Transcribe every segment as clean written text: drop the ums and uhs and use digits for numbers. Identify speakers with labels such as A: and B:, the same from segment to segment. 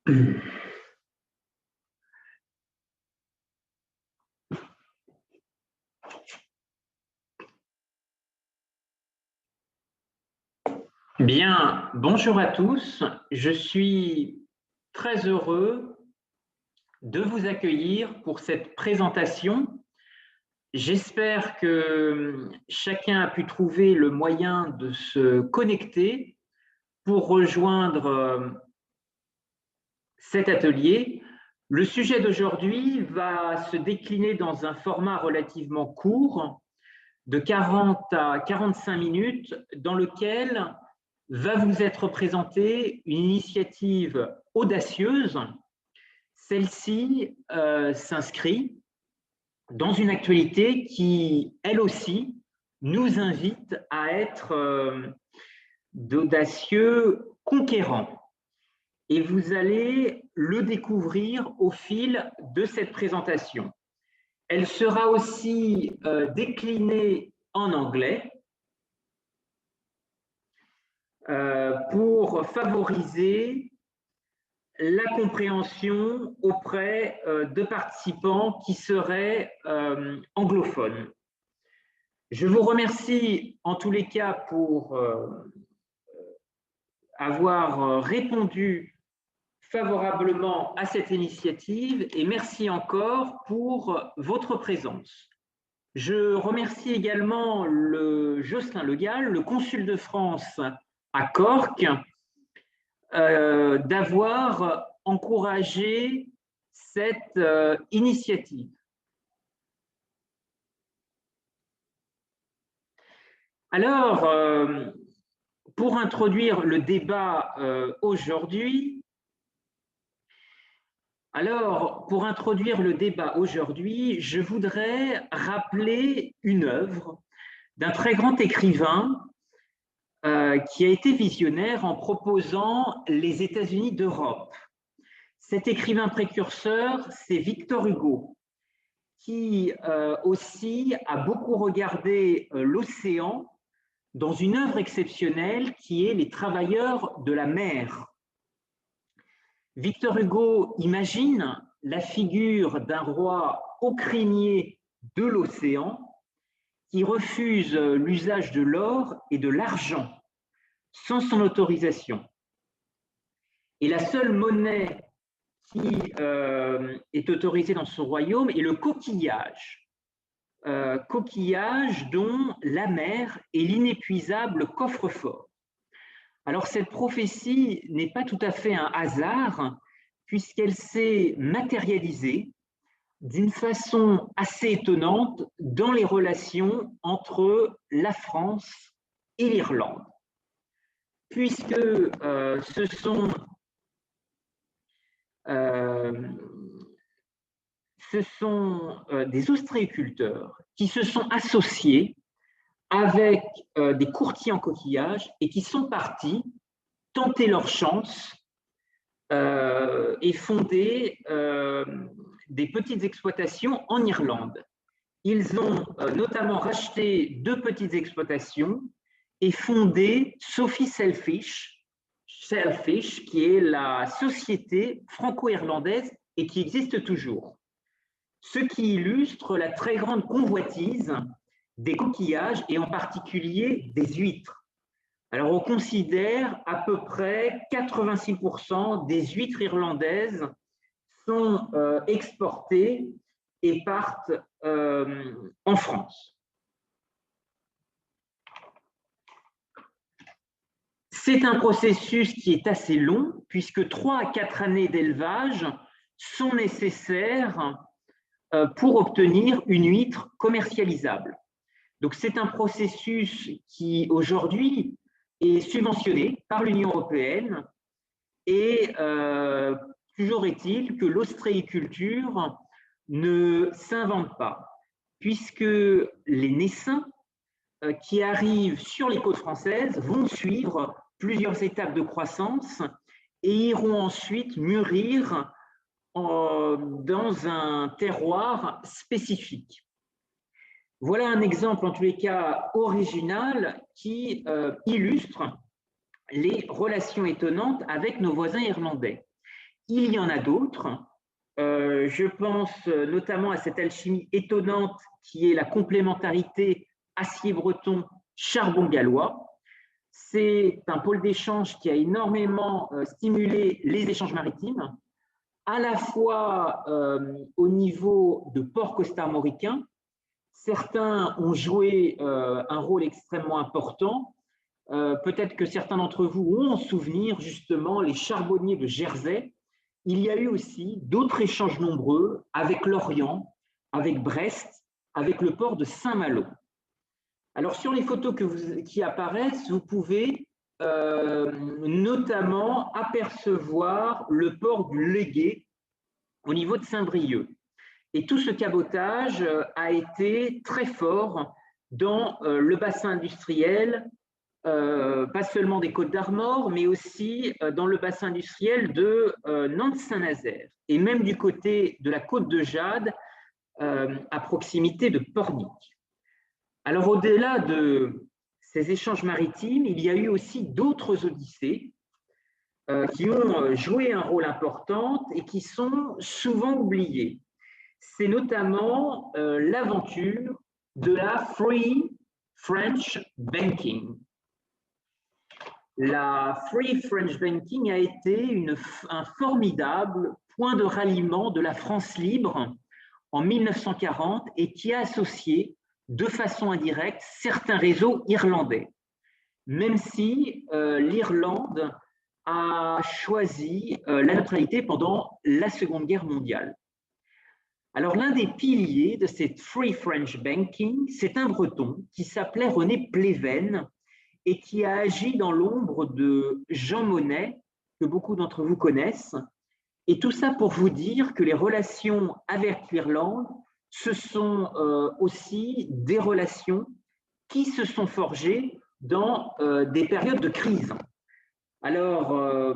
A: Bien, bonjour à tous. Je suis très heureux de vous accueillir pour cette présentation. J'espère que chacun a pu trouver le moyen de se connecter pour rejoindre cet atelier. Le sujet d'aujourd'hui va se décliner dans un format relativement court, de 40 à 45 minutes, dans lequel va vous être présentée une initiative audacieuse. Celle-ci s'inscrit dans une actualité qui, elle aussi, nous invite à être d'audacieux conquérants. Et vous allez le découvrir au fil de cette présentation. Elle sera aussi déclinée en anglais pour favoriser la compréhension auprès de participants qui seraient anglophones. Je vous remercie en tous les cas pour avoir répondu favorablement à cette initiative et merci encore pour votre présence. Je remercie également Jocelyn Le Gall, le consul de France à Cork, d'avoir encouragé cette initiative. Alors, pour introduire le débat aujourd'hui, je voudrais rappeler une œuvre d'un très grand écrivain qui a été visionnaire en proposant les États-Unis d'Europe. Cet écrivain précurseur, c'est Victor Hugo, qui aussi a beaucoup regardé l'océan dans une œuvre exceptionnelle qui est Les Travailleurs de la mer. Victor Hugo imagine la figure d'un roi au crinier de l'océan qui refuse l'usage de l'or et de l'argent sans son autorisation. Et la seule monnaie qui est autorisée dans son royaume est le coquillage. Coquillage dont la mer est l'inépuisable coffre-fort. Alors cette prophétie n'est pas tout à fait un hasard puisqu'elle s'est matérialisée d'une façon assez étonnante dans les relations entre la France et l'Irlande, puisque ce sont des ostréiculteurs qui se sont associés avec des courtiers en coquillage et qui sont partis tenter leur chance et fonder des petites exploitations en Irlande. Ils ont notamment racheté 2 petites exploitations et fondé Sophie Sailfish, qui est la société franco-irlandaise et qui existe toujours. Ce qui illustre la très grande convoitise des coquillages et en particulier des huîtres. Alors on considère à peu près 86% des huîtres irlandaises sont exportées et partent en France. C'est un processus qui est assez long puisque 3 à 4 années d'élevage sont nécessaires pour obtenir une huître commercialisable. Donc c'est un processus qui aujourd'hui est subventionné par l'Union européenne et toujours est-il que l'ostréiculture ne s'invente pas, puisque les naissins qui arrivent sur les côtes françaises vont suivre plusieurs étapes de croissance et iront ensuite mûrir dans un terroir spécifique. Voilà un exemple, en tous les cas, original qui illustre les relations étonnantes avec nos voisins irlandais. il y en a d'autres. Je pense notamment à cette alchimie étonnante qui est la complémentarité acier-breton-charbon gallois. C'est un pôle d'échange qui a énormément stimulé les échanges maritimes, à la fois au niveau de ports costarmoricains. Certains ont joué un rôle extrêmement important. Peut-être que certains d'entre vous ont en souvenir justement les charbonniers de Jersey. Il y a eu aussi d'autres échanges nombreux avec l'Orient, avec Brest, avec le port de Saint-Malo. Alors, sur les photos qui apparaissent, vous pouvez notamment apercevoir le port du Légué au niveau de Saint-Brieuc. Et tout ce cabotage a été très fort dans le bassin industriel, pas seulement des Côtes-d'Armor, mais aussi dans le bassin industriel de Nantes-Saint-Nazaire, et même du côté de la côte de Jade, à proximité de Pornic. Alors, au-delà de ces échanges maritimes, il y a eu aussi d'autres odyssées qui ont joué un rôle important et qui sont souvent oubliées. C'est notamment l'aventure de la Free French Banking. La Free French Banking a été un formidable point de ralliement de la France libre en 1940 et qui a associé de façon indirecte certains réseaux irlandais, même si l'Irlande a choisi la neutralité pendant la Seconde Guerre mondiale. Alors, l'un des piliers de cette Free French Banking, c'est un Breton qui s'appelait René Pleven et qui a agi dans l'ombre de Jean Monnet, que beaucoup d'entre vous connaissent. Et tout ça pour vous dire que les relations avec l'Irlande, ce sont aussi des relations qui se sont forgées dans des périodes de crise. Alors,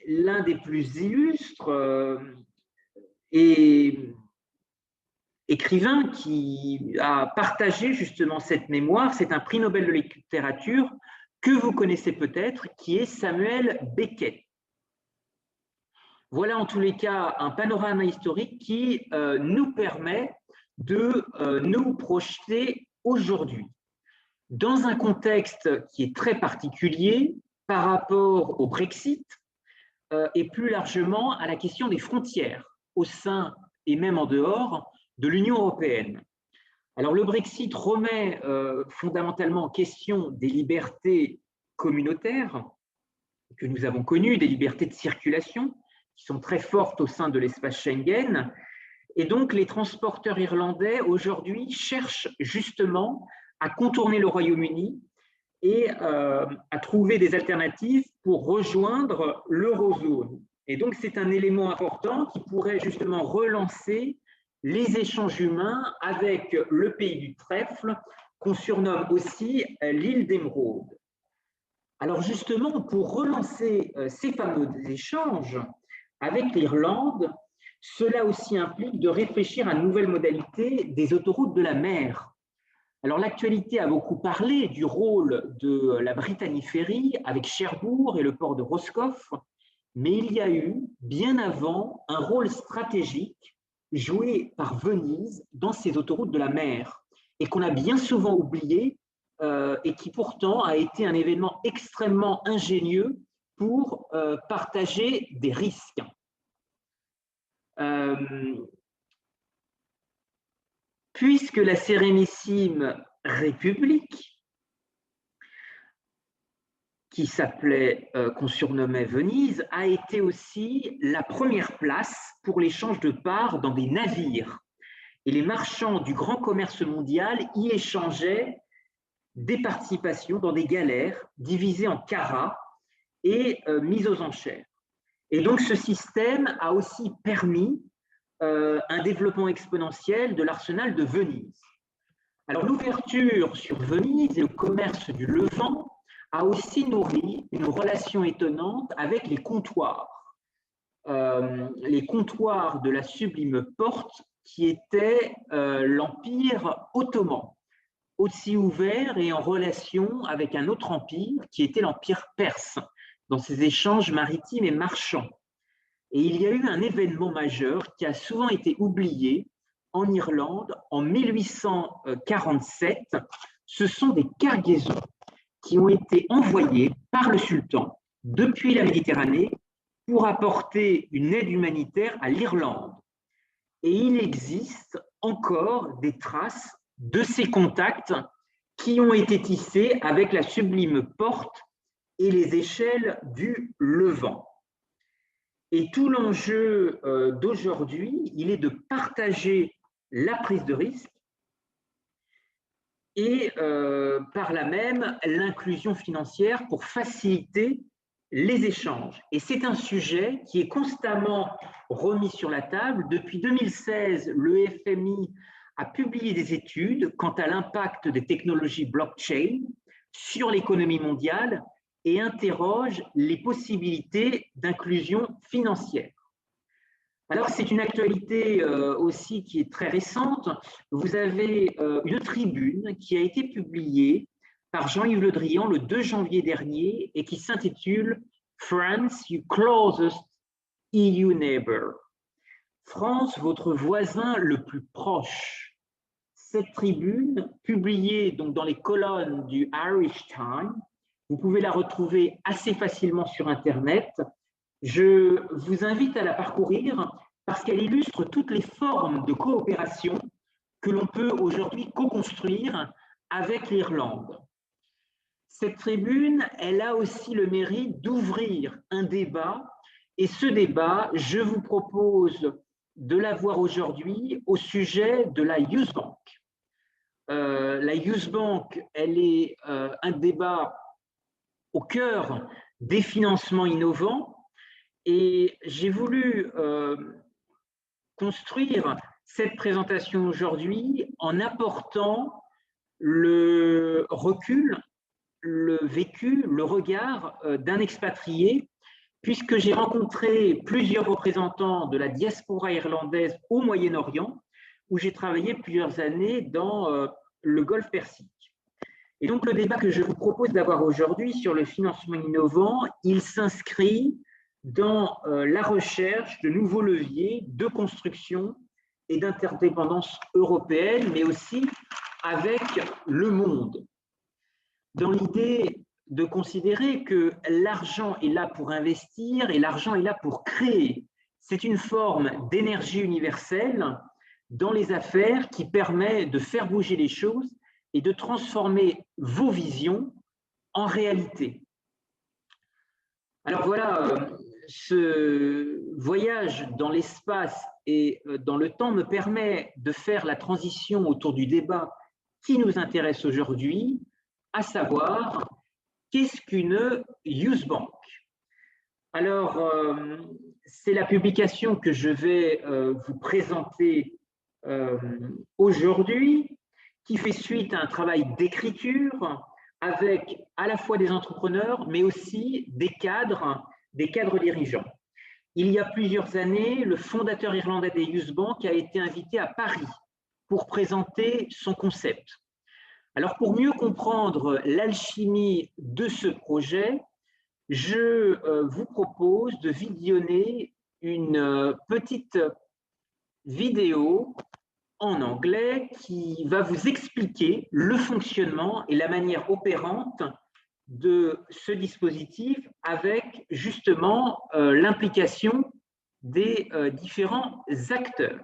A: l'un des plus illustres écrivain qui a partagé justement cette mémoire, c'est un prix Nobel de littérature que vous connaissez peut-être, qui est Samuel Beckett. Voilà en tous les cas un panorama historique qui nous permet de nous projeter aujourd'hui dans un contexte qui est très particulier par rapport au Brexit et plus largement à la question des frontières au sein et même en dehors de l'Union européenne. Alors le Brexit remet fondamentalement en question des libertés communautaires que nous avons connues, des libertés de circulation qui sont très fortes au sein de l'espace Schengen. Et donc les transporteurs irlandais aujourd'hui cherchent justement à contourner le Royaume-Uni et à trouver des alternatives pour rejoindre l'eurozone. Et donc c'est un élément important qui pourrait justement relancer les échanges humains avec le pays du trèfle, qu'on surnomme aussi l'île d'Émeraude. Alors justement, pour relancer ces fameux échanges avec l'Irlande, cela aussi implique de réfléchir à une nouvelle modalité des autoroutes de la mer. Alors l'actualité a beaucoup parlé du rôle de la Brittany Ferry avec Cherbourg et le port de Roscoff, mais il y a eu, bien avant, un rôle stratégique joué par Venise dans ces autoroutes de la mer et qu'on a bien souvent oublié et qui pourtant a été un événement extrêmement ingénieux pour partager des risques. Puisque la Sérénissime République, qui s'appelait, qu'on surnommait Venise, a été aussi la première place pour l'échange de parts dans des navires. Et les marchands du grand commerce mondial y échangeaient des participations dans des galères divisées en carats et mises aux enchères. Et donc ce système a aussi permis un développement exponentiel de l'arsenal de Venise. Alors l'ouverture sur Venise et le commerce du Levant a aussi nourri une relation étonnante avec les comptoirs. Les comptoirs de la Sublime Porte qui était l'Empire ottoman, aussi ouvert et en relation avec un autre empire qui était l'Empire perse, dans ses échanges maritimes et marchands. Et il y a eu un événement majeur qui a souvent été oublié en Irlande en 1847. Ce sont des cargaisons qui ont été envoyées par le sultan depuis la Méditerranée pour apporter une aide humanitaire à l'Irlande. Et il existe encore des traces de ces contacts qui ont été tissés avec la sublime porte et les échelles du Levant. Et tout l'enjeu d'aujourd'hui, il est de partager la prise de risque et par là même l'inclusion financière pour faciliter les échanges. Et c'est un sujet qui est constamment remis sur la table. Depuis 2016, le FMI a publié des études quant à l'impact des technologies blockchain sur l'économie mondiale et interroge les possibilités d'inclusion financière. Alors, c'est une actualité aussi qui est très récente. Vous avez une tribune qui a été publiée par Jean-Yves Le Drian le 2 janvier dernier et qui s'intitule « France, your closest EU neighbor ». France, votre voisin le plus proche. Cette tribune, publiée donc dans les colonnes du Irish Times, vous pouvez la retrouver assez facilement sur Internet. Je vous invite à la parcourir parce qu'elle illustre toutes les formes de coopération que l'on peut aujourd'hui co-construire avec l'Irlande. Cette tribune, elle a aussi le mérite d'ouvrir un débat, et ce débat, je vous propose de l'avoir aujourd'hui au sujet de la Youth Bank. La Youth Bank, elle est un débat au cœur des financements innovants, et j'ai voulu construire cette présentation aujourd'hui en apportant le recul, le vécu, le regard d'un expatrié, puisque j'ai rencontré plusieurs représentants de la diaspora irlandaise au Moyen-Orient, où j'ai travaillé plusieurs années dans le Golfe Persique. Et donc, le débat que je vous propose d'avoir aujourd'hui sur le financement innovant, il s'inscrit dans la recherche de nouveaux leviers de construction et d'interdépendance européenne, mais aussi avec le monde. Dans l'idée de considérer que l'argent est là pour investir et l'argent est là pour créer. C'est une forme d'énergie universelle dans les affaires qui permet de faire bouger les choses et de transformer vos visions en réalité. Alors voilà, ce voyage dans l'espace et dans le temps me permet de faire la transition autour du débat qui nous intéresse aujourd'hui, à savoir, qu'est-ce qu'une Youth Bank? Alors, c'est la publication que je vais vous présenter aujourd'hui, qui fait suite à un travail d'écriture avec à la fois des entrepreneurs, mais aussi des cadres dirigeants. Il y a plusieurs années, le fondateur irlandais des Youth Bank a été invité à Paris pour présenter son concept. Alors, pour mieux comprendre l'alchimie de ce projet, je vous propose de visionner une petite vidéo en anglais qui va vous expliquer le fonctionnement et la manière opérante de ce dispositif avec justement l'implication des différents acteurs.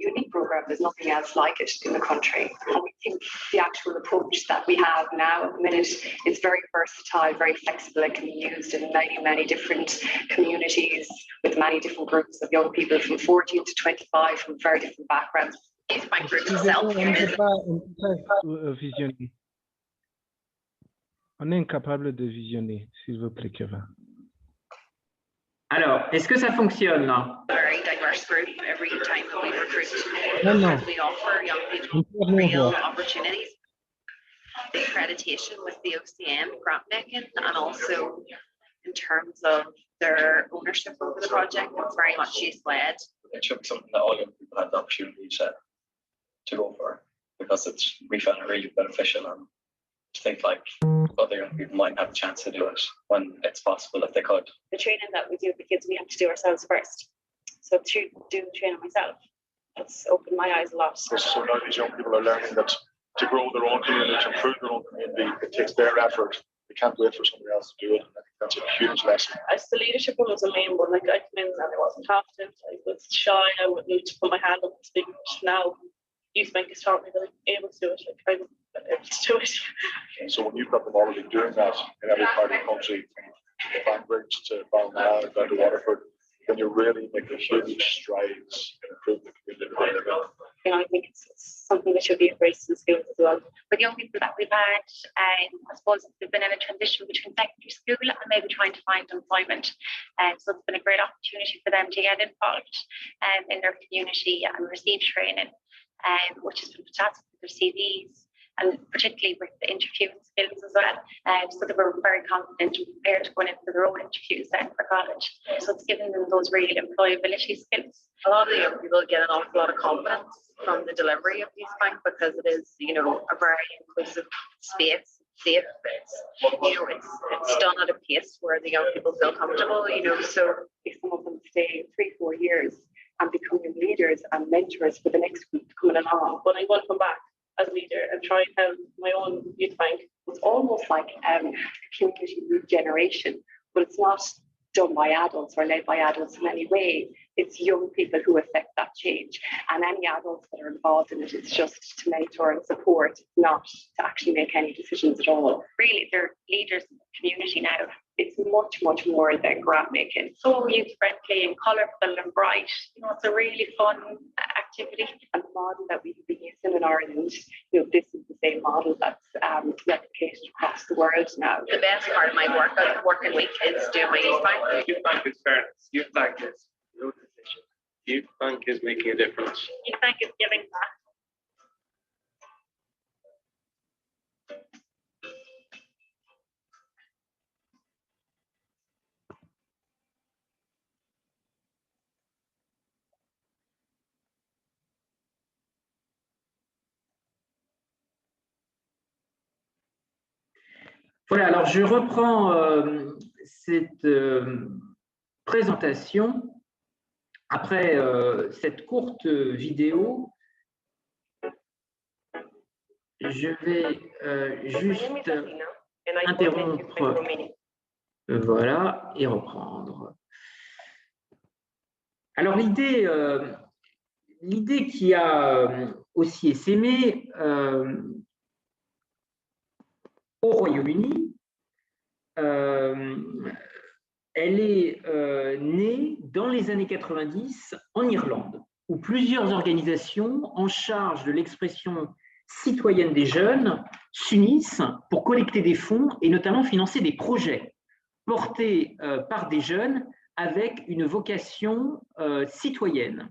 B: Unique program, there's nothing else like it in the country. And we think the actual approach that we have now at the minute is very versatile, very flexible. It can be used in many, many different communities with many different groups of young people from 14 to 25 from very different backgrounds. If my group itself.
C: On est incapable de visionner, s'il vous plaît, Kevin.
A: Alors, est-ce que ça fonctionne?
B: Very diverse group. Every time that we recruit,
C: Non.
B: we offer young people real opportunities. the accreditation with the OCM grant making, and also in terms of their ownership over the project, it's very much youth-led.
D: It should be something that all young people have the opportunity to go for, because we found it really beneficial, and to think like other young people might have a chance to do it when it's possible if they could.
B: The training that we do with the kids, we have to do ourselves first. So to do the training myself, it's opened my eyes a lot.
E: So now these young people are learning that to grow their own community, to improve their own community, it takes their effort. They can't wait for somebody else to do it. And I think that's a huge lesson.
F: As the leadership one was the main one. Like, I came in and I wasn't confident. I was shy. I wouldn't put my hand up and speak. Now, Youth Bank has taught me that I'm able to do it. Like, I'm able to do it.
E: So when you've got them already doing that in every part of the country, from Banbridge to Balmain, down to Waterford, then you're really making huge strides in improving the community they live in.
B: You know, I think it's something that should be embraced in schools as well.
G: With young people that we've had, I suppose they've been in a transition between secondary school and maybe trying to find employment. So it's been a great opportunity for them to get involved in their community and receive training, which has been fantastic for their CVs, and particularly with the interviewing skills as well. So they were very confident and prepared to go in for their own interviews then for college. So it's given them those really employability skills.
F: A lot of the young people get an awful lot of confidence from the delivery of Youth Bank, because it is, you know, a very inclusive space, safe. It's done at a pace where the young people feel comfortable, you know. So
B: If some of them stay 3-4 years and become leaders and mentors for the next group coming along,
F: when I want to come back as a leader and try and help my own youth bank,
B: it's almost like community regeneration, but it's not done by adults or led by adults in any way. It's young people who affect that change, and any adults that are involved in it, it's just to mentor and support, not to actually make any decisions at all.
G: Really, they're leaders in the community now.
B: It's much, much more than grant making.
G: So youth-friendly and colourful and bright. You know, it's a really fun activity.
B: And the model that we've been using in Ireland, you know, this is the same model that's replicated across the world now.
F: the best part of my working week is doing my Youth Bank.
H: Youth Bank is fairness. Youth Bank is no decision. Youth Bank is making a difference.
F: Youth Bank is giving back.
A: Voilà, alors je reprends cette présentation après cette courte vidéo. Je vais juste interrompre, voilà, et reprendre. Alors l'idée qui a aussi essaimé au Royaume-Uni, elle est née dans les années 90 en Irlande, où plusieurs organisations en charge de l'expression citoyenne des jeunes s'unissent pour collecter des fonds et notamment financer des projets portés par des jeunes avec une vocation citoyenne.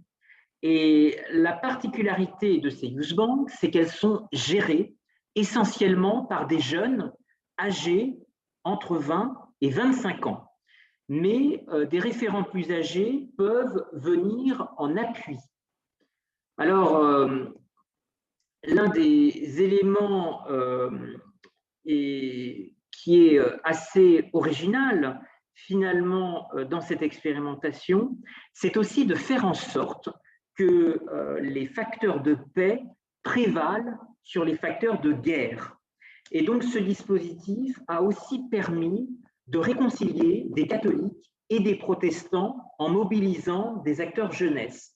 A: Et la particularité de ces youth banks, c'est qu'elles sont gérées essentiellement par des jeunes âgés entre 20 et 25 ans. Mais des référents plus âgés peuvent venir en appui. Alors, l'un des éléments qui est assez original, finalement, dans cette expérimentation, c'est aussi de faire en sorte que les facteurs de paix prévalent sur les facteurs de guerre. Et donc, ce dispositif a aussi permis de réconcilier des catholiques et des protestants en mobilisant des acteurs jeunesse.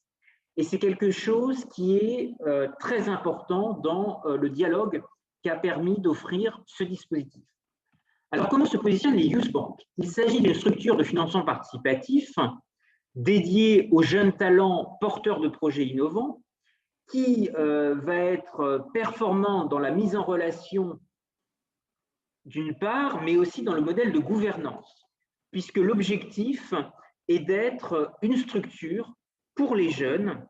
A: Et c'est quelque chose qui est très important dans le dialogue qui a permis d'offrir ce dispositif. Alors, comment se positionnent les Youth Banks? Il s'agit d'une structure de financement participatif dédiée aux jeunes talents porteurs de projets innovants qui va être performant dans la mise en relation d'une part, mais aussi dans le modèle de gouvernance, puisque l'objectif est d'être une structure pour les jeunes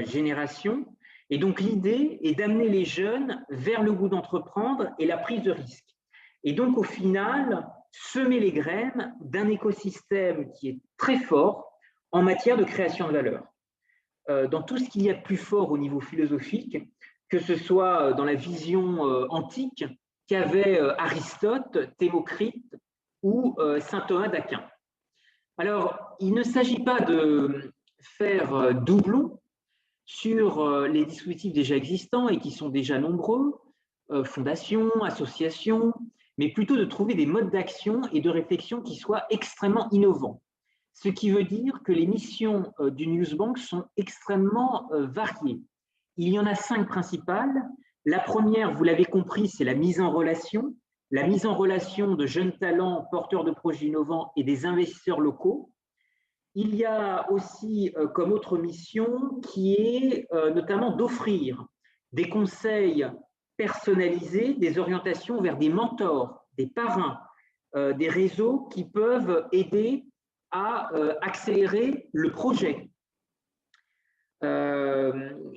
A: générations Et donc, l'idée est d'amener les jeunes vers le goût d'entreprendre et la prise de risque. Et donc, au final, semer les graines d'un écosystème qui est très fort en matière de création de valeur. Dans tout ce qu'il y a de plus fort au niveau philosophique, que ce soit dans la vision antique qu'avait Aristote, Thémocrite ou saint Thomas d'Aquin. Alors, il ne s'agit pas de faire doublon sur les dispositifs déjà existants et qui sont déjà nombreux, fondations, associations, mais plutôt de trouver des modes d'action et de réflexion qui soient extrêmement innovants. Ce qui veut dire que les missions d'une Youth Bank sont extrêmement variées. Il y en a 5 principales. La première, vous l'avez compris, c'est la mise en relation de jeunes talents porteurs de projets innovants et des investisseurs locaux. Il y a aussi comme autre mission qui est notamment d'offrir des conseils personnalisés, des orientations vers des mentors, des parrains, des réseaux qui peuvent aider à accélérer le projet.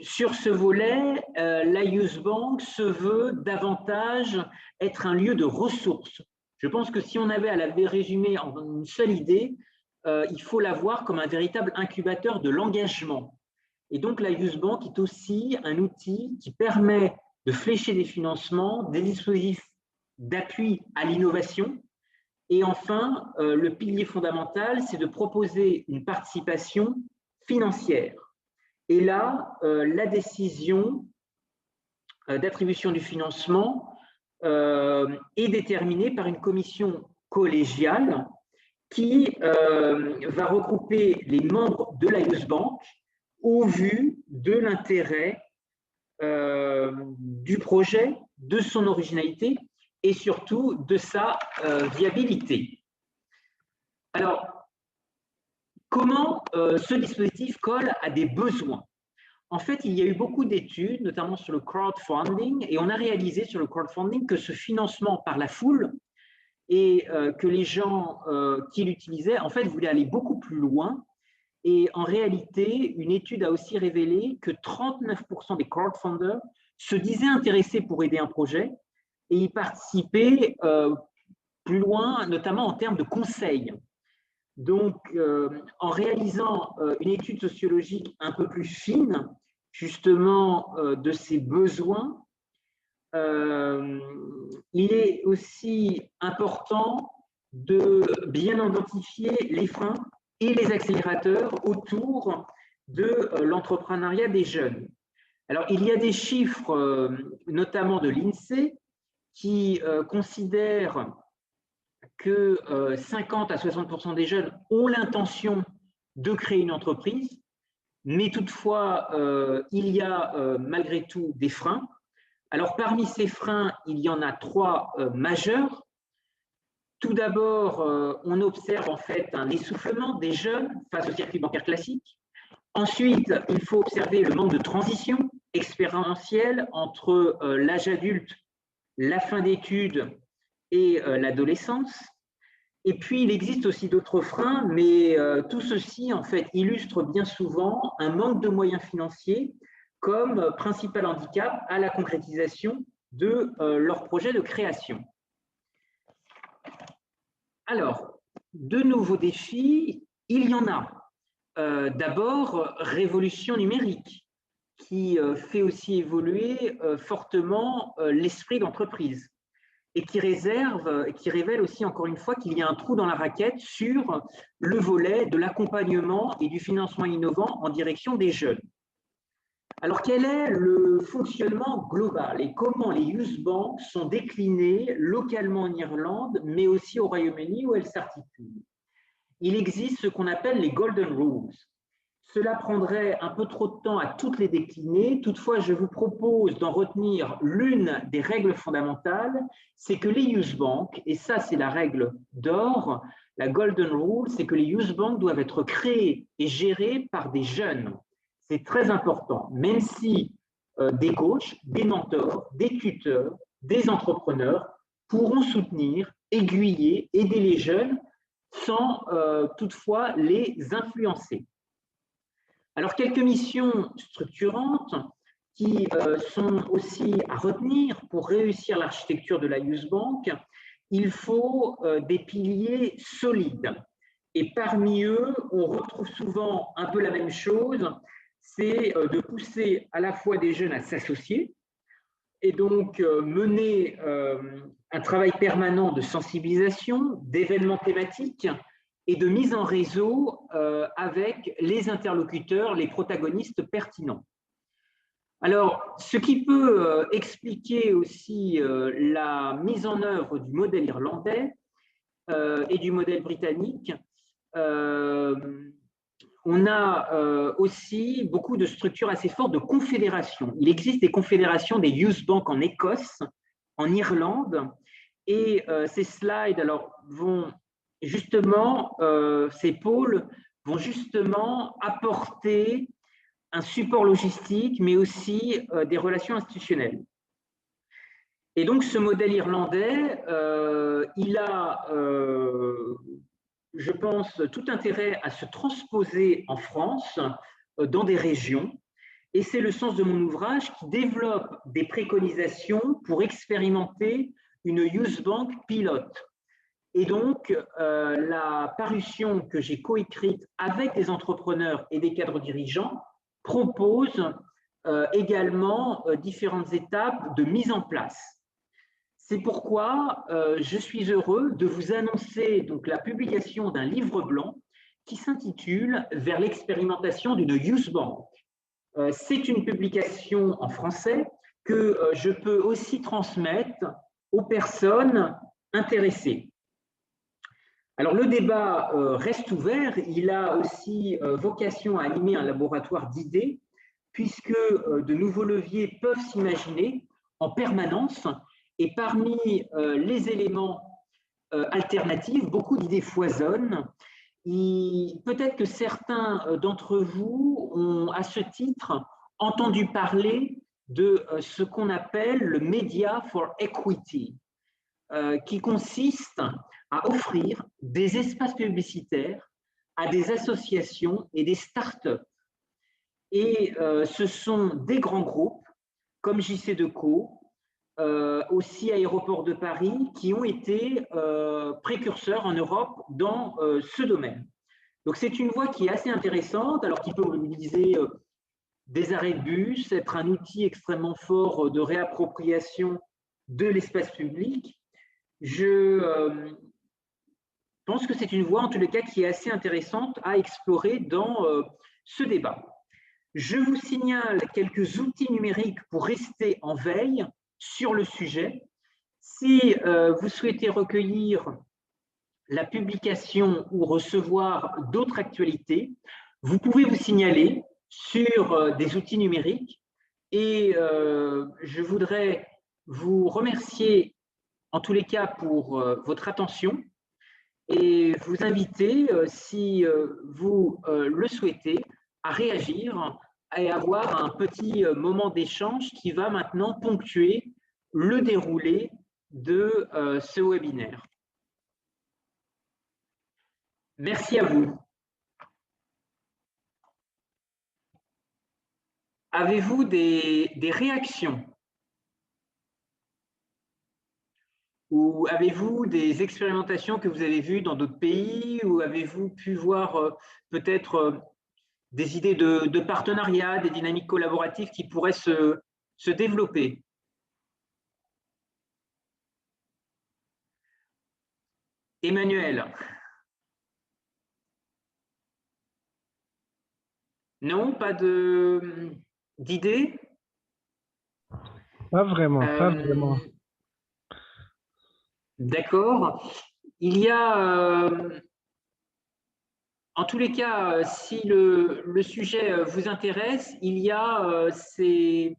A: Sur ce volet, la Youth Bank se veut davantage être un lieu de ressources. Je pense que si on avait à la résumer en une seule idée, il faut la voir comme un véritable incubateur de l'engagement. Et donc la Youth Bank est aussi un outil qui permet de flécher des financements, des dispositifs d'appui à l'innovation. Et enfin, le pilier fondamental, c'est de proposer une participation financière. Et là, la décision d'attribution du financement est déterminée par une commission collégiale qui va regrouper les membres de la Youth Bank au vu de l'intérêt du projet, de son originalité et surtout de sa viabilité. Alors, comment ce dispositif colle à des besoins? En fait, il y a eu beaucoup d'études, notamment sur le crowdfunding, et on a réalisé sur le crowdfunding que ce financement par la foule et que les gens qui l'utilisaient, en fait, voulaient aller beaucoup plus loin. Et en réalité, une étude a aussi révélé que 39% des crowdfunders se disaient intéressés pour aider un projet et y participer plus loin, notamment en termes de conseils. Donc, en réalisant une étude sociologique un peu plus fine, justement, de ces besoins, il est aussi important de bien identifier les freins et les accélérateurs autour de l'entrepreneuriat des jeunes. Alors, il y a des chiffres, notamment de l'INSEE, qui considèrent que 50 à 60% des jeunes ont l'intention de créer une entreprise, mais toutefois, il y a malgré tout des freins. Alors, parmi ces freins, il y en a 3 majeurs. Tout d'abord, on observe en fait un essoufflement des jeunes face au circuit bancaire classique. Ensuite, il faut observer le manque de transition expérientielle entre l'âge adulte, la fin d'études et l'adolescence. Et puis, il existe aussi d'autres freins, mais tout ceci, en fait, illustre bien souvent un manque de moyens financiers comme principal handicap à la concrétisation de leur projet de création. Alors, de nouveaux défis, il y en a. D'abord, révolution numérique, qui fait aussi évoluer fortement l'esprit d'entreprise et qui révèle aussi encore une fois qu'il y a un trou dans la raquette sur le volet de l'accompagnement et du financement innovant en direction des jeunes. Alors, quel est le fonctionnement global et comment les Youth Banks sont déclinées localement en Irlande, mais aussi au Royaume-Uni où elles s'articulent? Il existe ce qu'on appelle les Golden Rules. Cela prendrait un peu trop de temps à toutes les décliner. Toutefois, je vous propose d'en retenir l'une des règles fondamentales, c'est que les Youth Banks, et ça c'est la règle d'or, la Golden Rule, c'est que les Youth Banks doivent être créées et gérées par des jeunes. C'est très important, même si des coachs, des mentors, des tuteurs, des entrepreneurs pourront soutenir, aiguiller, aider les jeunes sans toutefois les influencer. Alors, quelques missions structurantes. qui sont aussi à retenir pour réussir l'architecture de la Youth Bank. Il faut des piliers solides. Et parmi eux, on retrouve souvent un peu la même chose, c'est de pousser à la fois des jeunes à s'associer et donc mener un travail permanent de sensibilisation, d'événements thématiques et de mise en réseau avec les interlocuteurs, les protagonistes pertinents. Alors, ce qui peut expliquer aussi la mise en œuvre du modèle irlandais et du modèle britannique, on a aussi beaucoup de structures assez fortes de confédérations. Il existe des confédérations des Youth Bank en Écosse, en Irlande, et ces slides vont justement, ces pôles vont justement apporter un support logistique, mais aussi des relations institutionnelles. Et donc, ce modèle irlandais, il a, je pense, tout intérêt à se transposer en France, dans des régions. Et c'est le sens de mon ouvrage qui développe des préconisations pour expérimenter une Youth Bank pilote. Et donc, la parution que j'ai coécrite avec des entrepreneurs et des cadres dirigeants propose également différentes étapes de mise en place. C'est pourquoi je suis heureux de vous annoncer donc la publication d'un livre blanc qui s'intitule « Vers l'expérimentation d'une Youth Bank ». C'est une publication en français que je peux aussi transmettre aux personnes intéressées. Alors, le débat reste ouvert. Il a aussi vocation à animer un laboratoire d'idées, puisque de nouveaux leviers peuvent s'imaginer en permanence. Et parmi les éléments alternatifs, beaucoup d'idées foisonnent. Peut-être que certains d'entre vous ont, à ce titre, entendu parler de ce qu'on appelle le Media for Equity, qui consiste à offrir des espaces publicitaires à des associations et des startups. Et ce sont des grands groupes comme JCDecaux, aussi Aéroports de Paris, qui ont été précurseurs en Europe dans ce domaine. Donc c'est une voie qui est assez intéressante, alors qui peut mobiliser des arrêts de bus, être un outil extrêmement fort de réappropriation de l'espace public. Je pense que c'est une voie, en tous les cas, qui est assez intéressante à explorer dans ce débat. Je vous signale quelques outils numériques pour rester en veille sur le sujet. Si vous souhaitez recueillir la publication ou recevoir d'autres actualités, vous pouvez vous signaler sur des outils numériques et je voudrais vous remercier en tous les cas pour votre attention et vous inviter, si vous le souhaitez, à réagir et avoir un petit moment d'échange qui va maintenant ponctuer le déroulé de ce webinaire. Merci à vous. Avez-vous des réactions? Ou avez-vous des expérimentations que vous avez vues dans d'autres pays? Ou avez-vous pu voir peut-être des idées de partenariat, des dynamiques collaboratives qui pourraient se développer? Emmanuel? Non, pas d'idées?
C: Pas vraiment, pas vraiment.
A: D'accord. Il y a, en tous les cas, si le sujet vous intéresse, il y a ces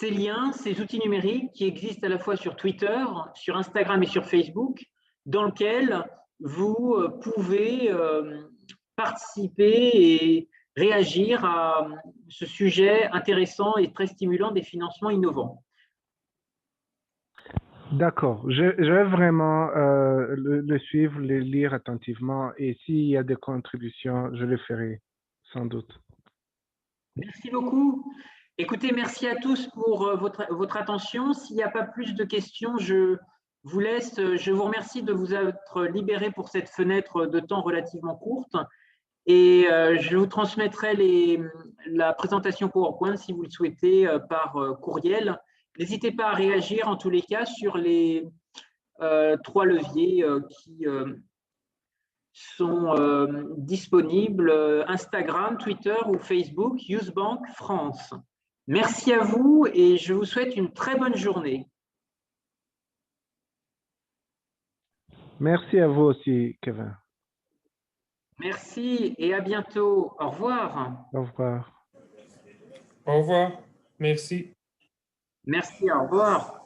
A: liens, ces outils numériques qui existent à la fois sur Twitter, sur Instagram et sur Facebook, dans lesquels vous pouvez participer et réagir à ce sujet intéressant et très stimulant des financements innovants.
C: D'accord, je vais vraiment le suivre, le lire attentivement et s'il y a des contributions, je le ferai sans doute.
A: Merci beaucoup. Écoutez, merci à tous pour votre attention. S'il n'y a pas plus de questions, je vous laisse. Je vous remercie de vous être libéré pour cette fenêtre de temps relativement courte. Et je vous transmettrai la présentation PowerPoint si vous le souhaitez par courriel. N'hésitez pas à réagir en tous les cas sur les 3 leviers qui sont disponibles, Instagram, Twitter ou Facebook, Youth Bank France. Merci à vous et je vous souhaite une très bonne journée.
C: Merci à vous aussi, Kevin.
A: Merci et à bientôt. Au revoir.
C: Au revoir.
I: Au revoir. Merci.
A: Merci, au revoir.